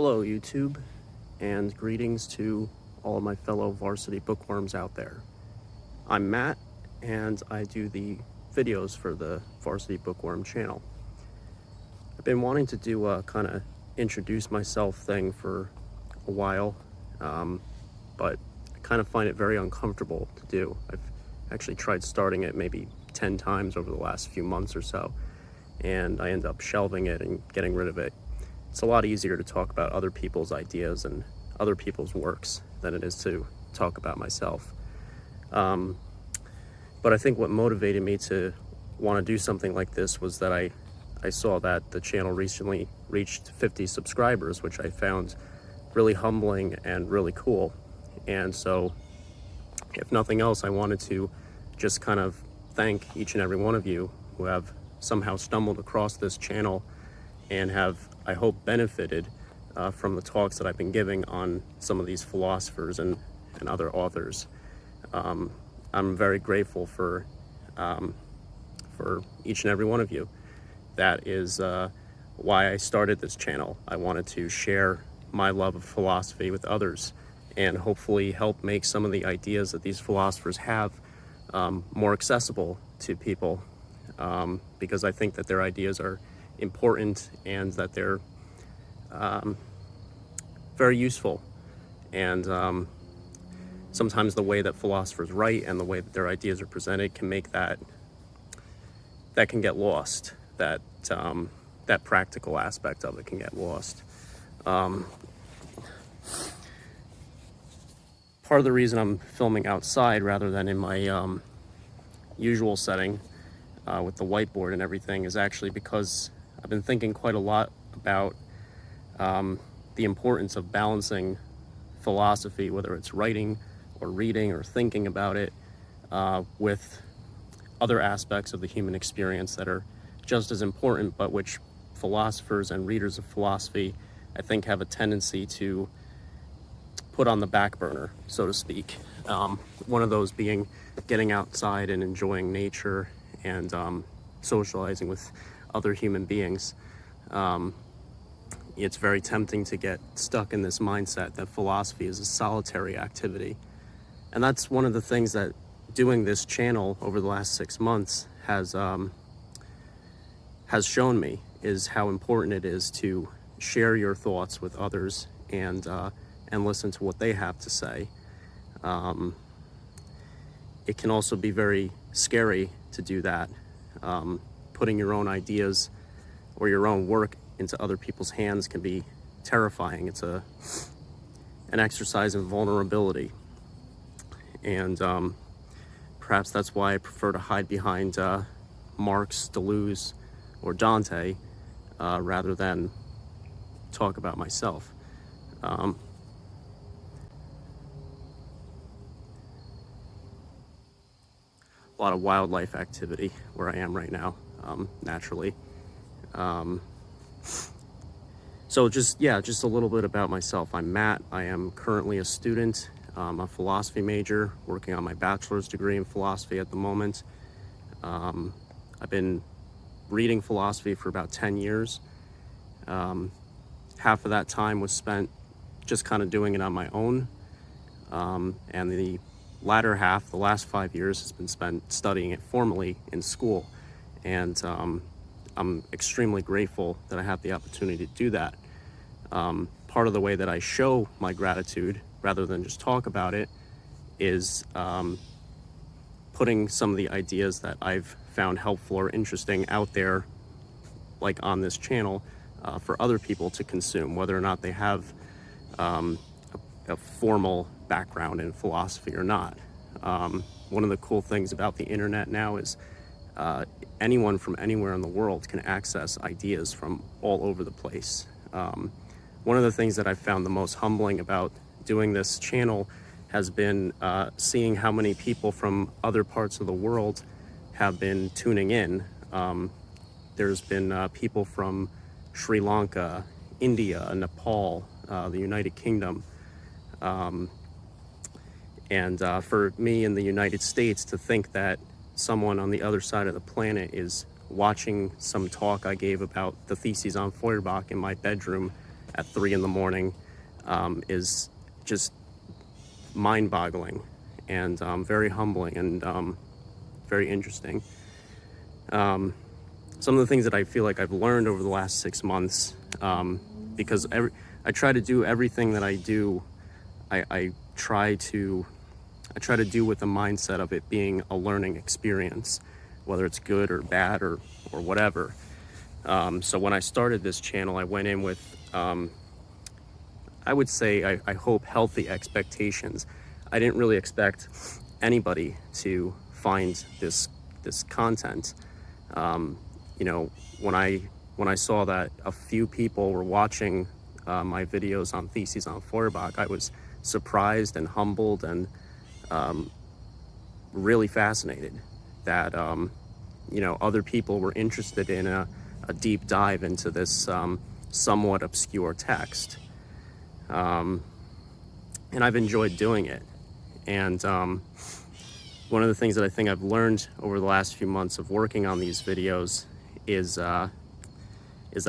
Hello YouTube, and greetings to all of my fellow varsity bookworms out there. I'm Matt, and I do the videos for the Varsity Bookworm channel. I've been wanting to do a kind of introduce myself thing for a while, but I kind of find it very uncomfortable to do. I've actually tried starting it maybe 10 times over the last few months or so, and I end up shelving it and getting rid of it. It's a lot easier to talk about other people's ideas and other people's works than it is to talk about myself. But I think what motivated me to want to do something like this was that I saw that the channel recently reached 50 subscribers, which I found really humbling and really cool. And so, if nothing else, I wanted to just kind of thank each and every one of you who have somehow stumbled across this channel and have, I hope, benefited from the talks that I've been giving on some of these philosophers and other authors. I'm very grateful for each and every one of you. That is why I started this channel. I wanted to share my love of philosophy with others and hopefully help make some of the ideas that these philosophers have more accessible to people, because I think that their ideas are important and that they're very useful. And sometimes the way that philosophers write and the way that their ideas are presented can make that can get lost. That practical aspect of it can get lost. Part of the reason I'm filming outside rather than in my usual setting with the whiteboard and everything is actually because I've been thinking quite a lot about the importance of balancing philosophy, whether it's writing or reading or thinking about it, with other aspects of the human experience that are just as important, but which philosophers and readers of philosophy, I think, have a tendency to put on the back burner, so to speak. One of those being getting outside and enjoying nature and socializing with other human beings. It's very tempting to get stuck in this mindset that philosophy is a solitary activity. And that's one of the things that doing this channel over the last 6 months has shown me, is how important it is to share your thoughts with others and listen to what they have to say. It can also be very scary to do that. Putting your own ideas or your own work into other people's hands can be terrifying. It's an exercise in vulnerability. And perhaps that's why I prefer to hide behind Marx, Deleuze, or Dante rather than talk about myself. A lot of wildlife activity where I am right now, naturally. So just a little bit about myself. I'm Matt. I am currently a student. I'm a philosophy major, working on my bachelor's degree in philosophy at the moment. I've been reading philosophy for about 10 years. Half of that time was spent just kind of doing it on my own. And the latter half, the last 5 years, has been spent studying it formally in school. And I'm extremely grateful that I have the opportunity to do that. Part of the way that I show my gratitude, rather than just talk about it, is putting some of the ideas that I've found helpful or interesting out there, like on this channel, for other people to consume, whether or not they have a formal background in philosophy or not. One of the cool things about the internet now is anyone from anywhere in the world can access ideas from all over the place. One of the things that I've found the most humbling about doing this channel has been seeing how many people from other parts of the world have been tuning in. There's been people from Sri Lanka, India, Nepal, the United Kingdom. And for me in the United States to think that someone on the other side of the planet is watching some talk I gave about the Theses on Feuerbach in my bedroom at 3 in the morning is just mind-boggling and very humbling and very interesting. Some of the things that I feel like I've learned over the last 6 months, because I try to do everything that I do, I try to do with the mindset of it being a learning experience, whether it's good or bad or whatever. So when I started this channel, I went in with, I would say, I hope, healthy expectations. I didn't really expect anybody to find this content. You know, when I saw that a few people were watching my videos on Theses on Feuerbach, I was surprised and humbled and really fascinated that you know, other people were interested in a deep dive into this somewhat obscure text. And I've enjoyed doing it. And one of the things that I think I've learned over the last few months of working on these videos is that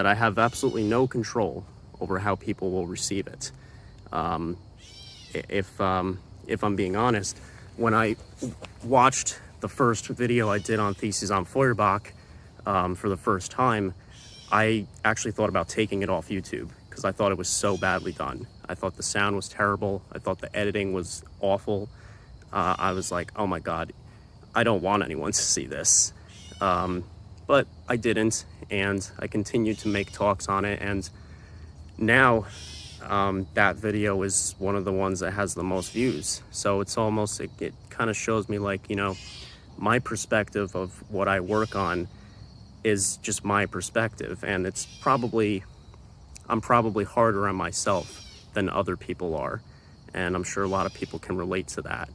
I have absolutely no control over how people will receive it. If I'm being honest, when I watched the first video I did on Theses on Feuerbach for the first time, I actually thought about taking it off YouTube because I thought it was so badly done. I thought the sound was terrible. I thought the editing was awful. I was like, oh my God, I don't want anyone to see this. But I didn't, and I continued to make talks on it, and now that video is one of the ones that has the most views. So it's almost, it kind of shows me, like, you know, my perspective of what I work on is just my perspective, and I'm probably harder on myself than other people are, and I'm sure a lot of people can relate to that.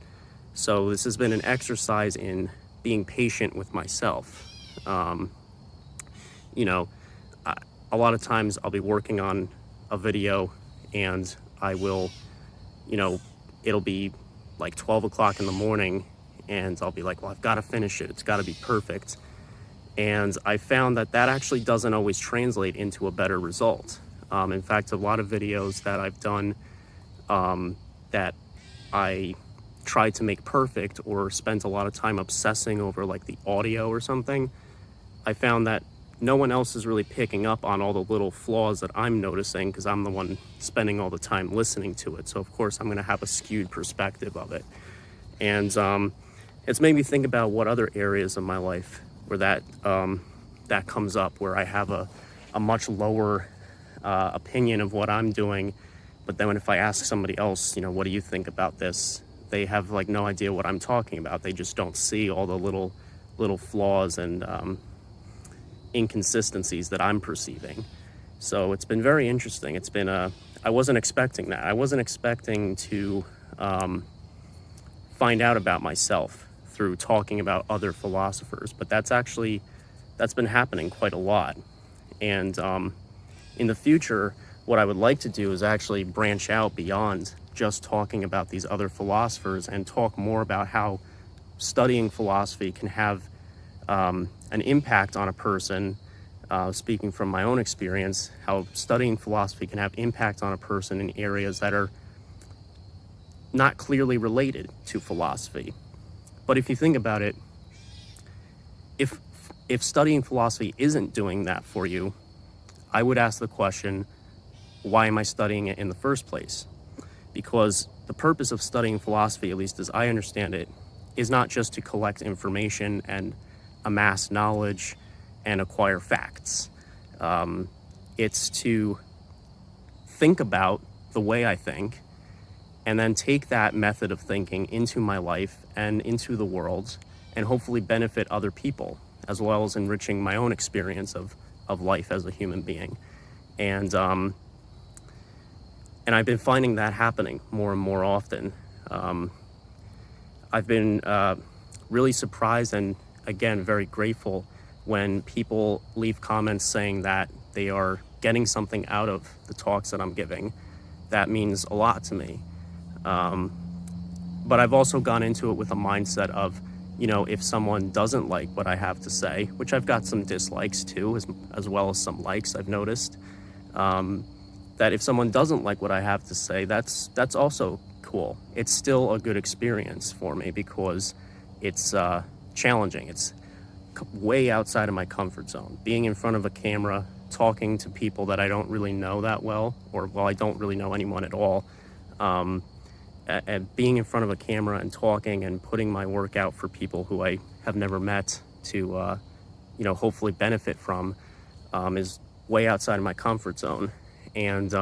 So this has been an exercise in being patient with myself. You know, a lot of times I'll be working on a video and I will, you know, it'll be like 12 o'clock in the morning and I'll be like, well, I've got to finish it. It's got to be perfect. And I found that actually doesn't always translate into a better result. In fact, a lot of videos that I've done that I tried to make perfect or spent a lot of time obsessing over, like the audio or something, I found that no one else is really picking up on all the little flaws that I'm noticing because I'm the one spending all the time listening to it. So of course I'm going to have a skewed perspective of it. And it's made me think about what other areas of my life where that comes up, where I have a much lower opinion of what I'm doing. But then if I ask somebody else, you know, what do you think about this? They have like no idea what I'm talking about. They just don't see all the little flaws and inconsistencies that I'm perceiving. So it's been very interesting. It's been I wasn't expecting that. I wasn't expecting to find out about myself through talking about other philosophers, but that's been happening quite a lot. And in the future, what I would like to do is actually branch out beyond just talking about these other philosophers and talk more about how studying philosophy can have an impact on a person. Speaking from my own experience, how studying philosophy can have impact on a person in areas that are not clearly related to philosophy. But if you think about it, if studying philosophy isn't doing that for you, I would ask the question, why am I studying it in the first place? Because the purpose of studying philosophy, at least as I understand it, is not just to collect information and amass knowledge and acquire facts. It's to think about the way I think and then take that method of thinking into my life and into the world and hopefully benefit other people, as well as enriching my own experience of life as a human being. And I've been finding that happening more and more often. I've been really surprised and, again, very grateful when people leave comments saying that they are getting something out of the talks that I'm giving. That means a lot to me. But I've also gone into it with a mindset of, you know, if someone doesn't like what I have to say, which I've got some dislikes too, as well as some likes I've noticed, that if someone doesn't like what I have to say, that's also cool. It's still a good experience for me because it's challenging. It's way outside of my comfort zone. Being in front of a camera, talking to people that I don't really know that well, or I don't really know anyone at all, and being in front of a camera and talking and putting my work out for people who I have never met to, hopefully benefit from, is way outside of my comfort zone. And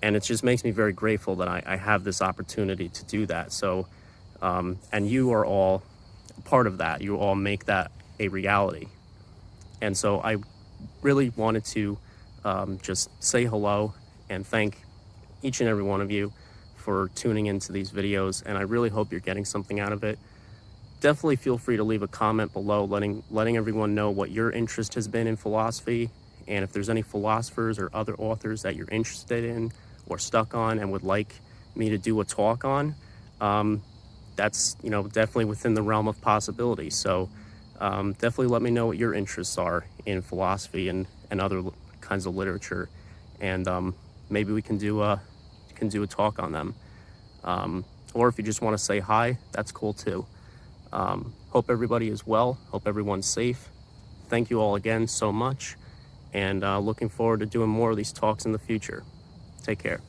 it just makes me very grateful that I have this opportunity to do that. So, and you are all part of that. You all make that a reality. And so I really wanted to just say hello and thank each and every one of you for tuning into these videos. And I really hope you're getting something out of it. Definitely feel free to leave a comment below letting everyone know what your interest has been in philosophy, and if there's any philosophers or other authors that you're interested in or stuck on and would like me to do a talk on. That's definitely within the realm of possibility. So definitely let me know what your interests are in philosophy and other kinds of literature, and maybe we can do a talk on them. Or if you just want to say hi, that's cool too. Hope everybody is well. Hope everyone's safe. Thank you all again so much, and looking forward to doing more of these talks in the future. Take care.